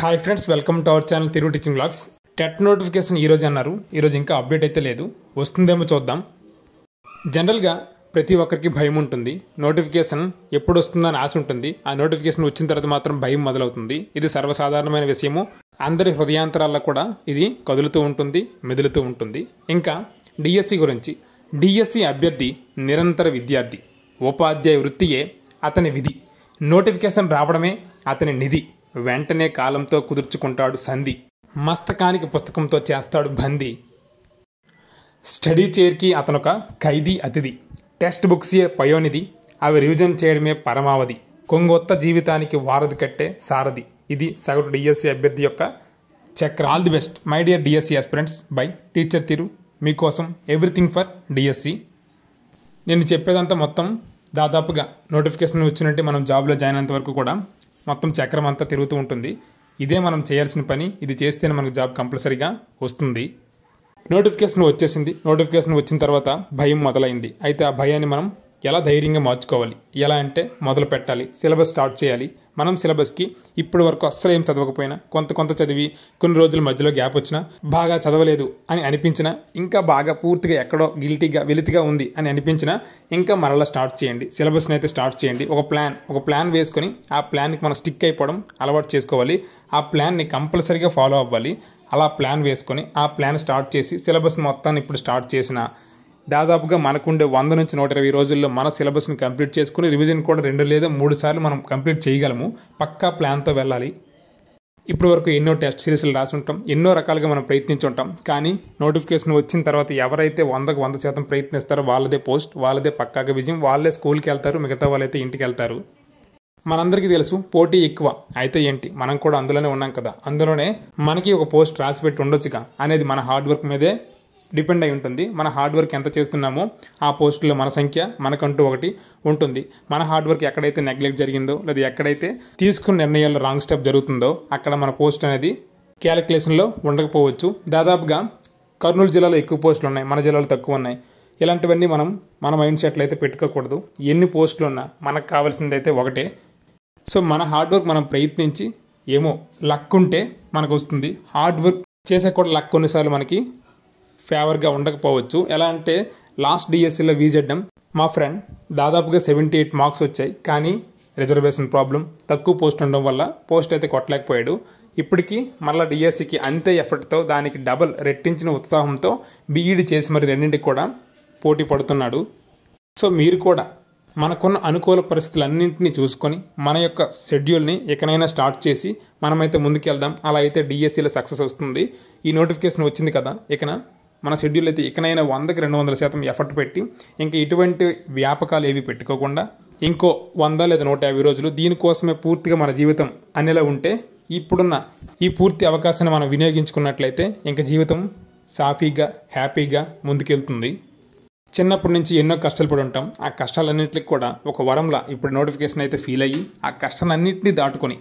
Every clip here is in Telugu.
Hi friends, welcome to our channel తిరుగు టీచింగ్ బ్లాగ్స్. టెట్ నోటిఫికేషన్ ఈరోజు అన్నారు. ఈరోజు ఇంకా అప్డేట్ అయితే లేదు, వస్తుందేమో చూద్దాం. జనరల్గా ప్రతి ఒక్కరికి భయం ఉంటుంది. నోటిఫికేషన్ ఎప్పుడు వస్తుందని ఆశ ఉంటుంది. ఆ నోటిఫికేషన్ వచ్చిన తర్వాత మాత్రం భయం మొదలవుతుంది. ఇది సర్వసాధారణమైన విషయము. అందరి హృదయాంతరాల్లో కూడా ఇది కదులుతూ ఉంటుంది, మెదులుతూ ఉంటుంది. ఇంకా డిఎస్సి గురించి, డిఎస్సి అభ్యర్థి నిరంతర విద్యార్థి. ఉపాధ్యాయ వృత్తియే అతని విధి. నోటిఫికేషన్ రావడమే అతని నిధి. వెంటనే కాలంతో కుదుర్చుకుంటాడు సంధి. మస్తకానికి పుస్తకంతో చేస్తాడు బందీ. స్టడీ చైర్కి అతనొక ఖైదీ అతిథి. టెక్స్ట్ బుక్సే పయోనిధి, అవి రివిజన్ చేయడమే పరమావధి. కొంగొత్త జీవితానికి వారధి కట్టే సారథి. ఇది సగటు డిఎస్సి అభ్యర్థి యొక్క చక్ర. All the best my dear DSC aspirants by teacher Thiru. మీకోసం ఎవ్రీథింగ్ ఫర్ డిఎస్సి. నేను చెప్పేదంతా మొత్తం దాదాపుగా నోటిఫికేషన్ వచ్చినట్టు మనం జాబ్లో జాయిన్ అయినంత వరకు కూడా మొత్తం చక్రం అంతా తిరుగుతూ ఉంటుంది. ఇదే మనం చేయాల్సిన పని. ఇది చేస్తేనే మనకు జాబ్ కంపల్సరీగా వస్తుంది. నోటిఫికేషన్ వచ్చేసింది. నోటిఫికేషన్ వచ్చిన తర్వాత భయం మొదలైంది. అయితే ఆ భయాన్ని మనం ఎలా ధైర్యంగా మార్చుకోవాలి? ఎలా అంటే మొదలు పెట్టాలి, సిలబస్ స్టార్ట్ చేయాలి. మనం సిలబస్కి ఇప్పటి వరకు అస్సలు ఏం చదవకపోయినా, కొంత చదివి కొన్ని రోజుల మధ్యలో గ్యాప్ వచ్చినా, బాగా చదవలేదు అని అనిపించినా, ఇంకా బాగా పూర్తిగా ఎక్కడో గిల్టీగా వెలితిగా ఉంది అని అనిపించినా ఇంకా మరలా స్టార్ట్ చేయండి. సిలబస్ని అయితే స్టార్ట్ చేయండి. ఒక ప్లాన్ వేసుకొని ఆ ప్లాన్కి మనం స్టిక్ అయిపోవడం అలవాటు చేసుకోవాలి. ఆ ప్లాన్ని కంపల్సరీగా ఫాలో అవ్వాలి. అలా ప్లాన్ వేసుకొని ఆ ప్లాన్ స్టార్ట్ చేసి సిలబస్ మొత్తాన్ని ఇప్పుడు స్టార్ట్ చేసిన దాదాపుగా మనకుండే 100 నుంచి 120 రోజుల్లో మన సిలబస్ని కంప్లీట్ చేసుకుని రివిజన్ కూడా 2 లేదా 3 సార్లు మనం కంప్లీట్ చేయగలము. పక్కా ప్లాన్తో వెళ్ళాలి. ఇప్పటి వరకు ఎన్నో టెస్ట్ సిరీస్లు రాసి ఉంటాం, ఎన్నో రకాలుగా మనం ప్రయత్నించి ఉంటాం. కానీ నోటిఫికేషన్ వచ్చిన తర్వాత ఎవరైతే 100కు 100% ప్రయత్నిస్తారో వాళ్ళదే పోస్ట్, వాళ్ళదే పక్కాగా విజయం. వాళ్ళే స్కూల్కి వెళ్తారు, మిగతా వాళ్ళైతే ఇంటికి వెళ్తారు. మనందరికీ తెలుసు పోటీ ఎక్కువ అయితే ఏంటి, మనం కూడా అందులోనే ఉన్నాం కదా, అందులోనే మనకి ఒక పోస్ట్ రాసి పెట్టి ఉండొచ్చుగా అనేది మన హార్డ్ వర్క్ మీదే డిపెండ్ అయి ఉంటుంది. మన హార్డ్ వర్క్ ఎంత చేస్తున్నామో ఆ పోస్టులో మన సంఖ్య మనకంటూ ఒకటి ఉంటుంది. మన హార్డ్ వర్క్ ఎక్కడైతే నెగ్లెక్ట్ జరిగిందో లేదా ఎక్కడైతే తీసుకున్న నిర్ణయాల్లో రాంగ్ స్టెప్ జరుగుతుందో అక్కడ మన పోస్ట్ అనేది క్యాలిక్యులేషన్లో ఉండకపోవచ్చు. దాదాపుగా కర్నూలు జిల్లాలో ఎక్కువ పోస్టులు ఉన్నాయి, మన జిల్లాలో తక్కువ ఉన్నాయి. ఇలాంటివన్నీ మన మైండ్ సెట్లో అయితే పెట్టుకోకూడదు. ఎన్ని పోస్టులు ఉన్నా మనకు కావాల్సింది అయితే ఒకటే. సో మన హార్డ్ వర్క్ మనం ప్రయత్నించి, ఏమో లక్ ఉంటే మనకు వస్తుంది. హార్డ్ వర్క్ చేసే కూడా లక్ కొన్నిసార్లు మనకి ఫేవర్గా ఉండకపోవచ్చు. ఎలా అంటే లాస్ట్ డిఎస్సిలో విజెడ్ఎం మా ఫ్రెండ్ దాదాపుగా 78 మార్క్స్ వచ్చాయి. కానీ రిజర్వేషన్ ప్రాబ్లం, తక్కువ పోస్ట్ ఉండడం వల్ల పోస్ట్ అయితే కొట్టలేకపోయాడు. ఇప్పటికీ మళ్ళీ డిఎస్సికి అంతే ఎఫర్ట్తో, దానికి డబల్ రెట్టించిన ఉత్సాహంతో బీఈడి చేసి మరి రెండింటికి కూడా పోటీ పడుతున్నాడు. సో మీరు కూడా మనకున్న అనుకూల పరిస్థితులన్నింటినీ చూసుకొని మన యొక్క షెడ్యూల్ని ఎక్కడైనా స్టార్ట్ చేసి మనమైతే ముందుకెళ్దాం. అలా అయితే డిఎస్సిలో సక్సెస్ వస్తుంది. ఈ నోటిఫికేషన్ వచ్చింది కదా, మన షెడ్యూల్ అయితే ఇకనైనా 100కి 200% ఎఫర్ట్ పెట్టి ఇంకా ఇటువంటి వ్యాపకాలు ఏవి పెట్టుకోకుండా ఇంకో 100 లేదా 150 రోజులు దీనికోసమే పూర్తిగా మన జీవితం అనేలా ఉంటే, ఇప్పుడున్న ఈ పూర్తి అవకాశాన్ని మనం వినియోగించుకున్నట్లయితే ఇంకా జీవితం సాఫీగా హ్యాపీగా ముందుకెళ్తుంది. చిన్నప్పటి నుంచి ఎన్నో కష్టాలు పడి ఉంటాం. ఆ కష్టాలన్నింటికి కూడా ఒక వరంలా ఇప్పుడు నోటిఫికేషన్ అయితే ఫీల్ అయ్యి ఆ కష్టాలన్నింటినీ దాటుకొని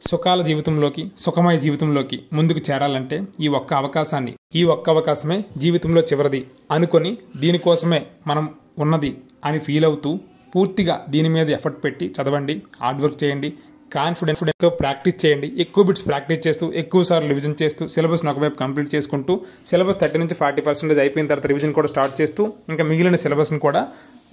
సుఖాల జీవితంలోకి, సుఖమయ జీవితంలోకి ముందుకు చేరాలంటే ఈ ఒక్క అవకాశమే జీవితంలో చివరిది అనుకొని దీనికోసమే మనం ఉన్నది అని ఫీల్ అవుతూ పూర్తిగా దీని మీద ఎఫర్ట్ పెట్టి చదవండి, హార్డ్ వర్క్ చేయండి, కాన్ఫిడెన్స్తో ప్రాక్టీస్ చేయండి. ఎక్కువ బిట్స్ ప్రాక్టీస్ చేస్తూ, ఎక్కువ సార్లు రివిజన్ చేస్తూ, సిలబస్ని ఒకవైపు కంప్లీట్ చేసుకుంటూ, సిలబస్ 30 నుంచి 40% అయిపోయిన తర్వాత రివిజన్ కూడా స్టార్ట్ చేస్తూ, ఇంకా మిగిలిన సిలబస్ని కూడా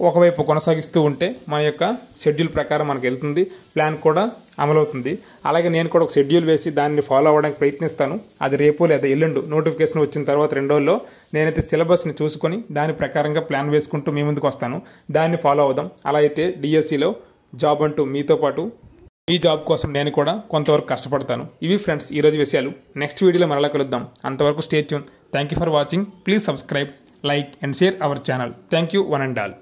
ఒకవైపు కొనసాగిస్తూ ఉంటే మన యొక్క షెడ్యూల్ ప్రకారం మనకు వెళ్తుంది, ప్లాన్ కూడా అమలవుతుంది. అలాగే నేను కూడా ఒక షెడ్యూల్ వేసి దాన్ని ఫాలో అవ్వడానికి ప్రయత్నిస్తాను. అది రేపు లేదా ఎల్లుండు నోటిఫికేషన్ వచ్చిన తర్వాత 2 రోజుల్లో నేనైతే సిలబస్ని చూసుకొని దాని ప్రకారంగా ప్లాన్ వేసుకుంటూ మీ ముందుకు వస్తాను. దాన్ని ఫాలో అవుదాం. అలా అయితే డిఎస్సిలో జాబ్ అంటూ మీతో పాటు ఈ జాబ్ కోసం నేను కూడా కొంతవరకు కష్టపడతాను. ఇవి ఫ్రెండ్స్ ఈరోజు విషయాలు. నెక్స్ట్ వీడియోలో మరలా కలుద్దాం. అంతవరకు stay tune. Thank you for watching. Please subscribe, like and share our channel. Thank you one and all.